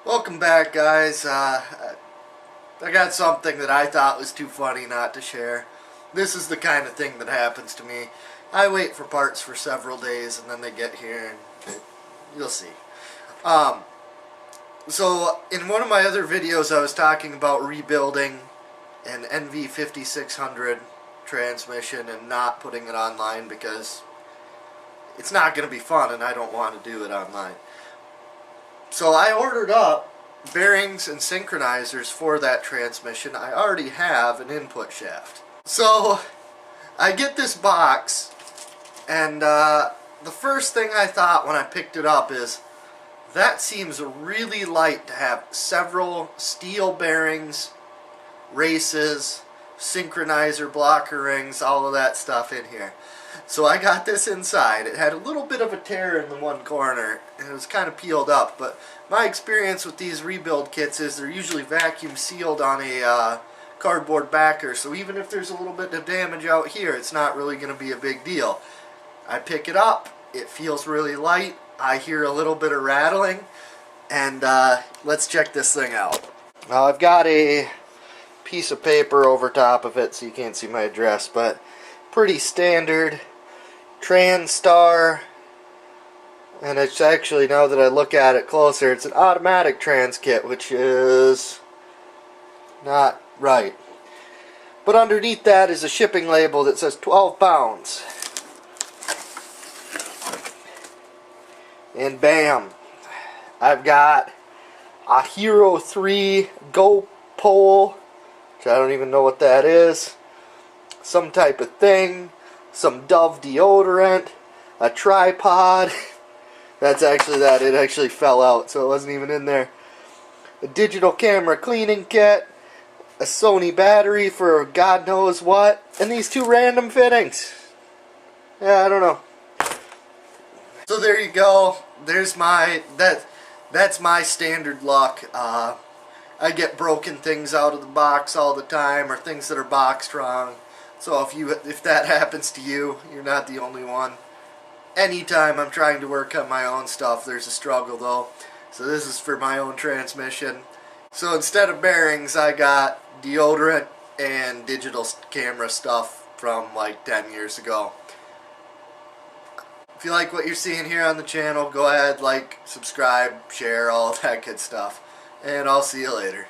Welcome back, guys. I got something that I thought was too funny not to share. This is the kind of thing that happens to me. I wait for parts for several days and then they get here and you'll see. So in one of my other videos I was talking about rebuilding an NV5600 transmission and not putting it online because it's not going to be fun and I don't want to do it online. So I ordered up bearings and synchronizers for that transmission. I already have an input shaft. So I get this box and the first thing I thought when I picked it up is that seems really light to have several steel bearings, races, synchronizer blocker rings, all of that stuff in here. So I got this inside. It had a little bit of a tear in the one corner and it was kind of peeled up, but my experience with these rebuild kits is they're usually vacuum sealed on a cardboard backer, so even if there's a little bit of damage out here, it's not really going to be a big deal. I pick it up, it feels really light, I hear a little bit of rattling, and let's check this thing out. Now I've got a piece of paper over top of it so you can't see my address, but pretty standard TransStar, and it's actually, now that I look at it closer, it's an automatic trans kit, which is not right. But underneath that is a shipping label that says 12 pounds. And bam, I've got a Hero 3 Go pole, which I don't even know what that is, some type of thing, some Dove deodorant, a tripod. That's actually that. It actually fell out, so it wasn't even in there. A digital camera cleaning kit, a Sony battery for God knows what, and these two random fittings. Yeah, I don't know. So there you go. There's my that's my standard luck. I get broken things out of the box all the time, or things that are boxed wrong. So if that happens to you, you're not the only one. Anytime I'm trying to work on my own stuff, there's a struggle though. So this is for my own transmission. So instead of bearings, I got deodorant and digital camera stuff from like 10 years ago. If you like what you're seeing here on the channel, go ahead, like, subscribe, share, all that good stuff. And I'll see you later.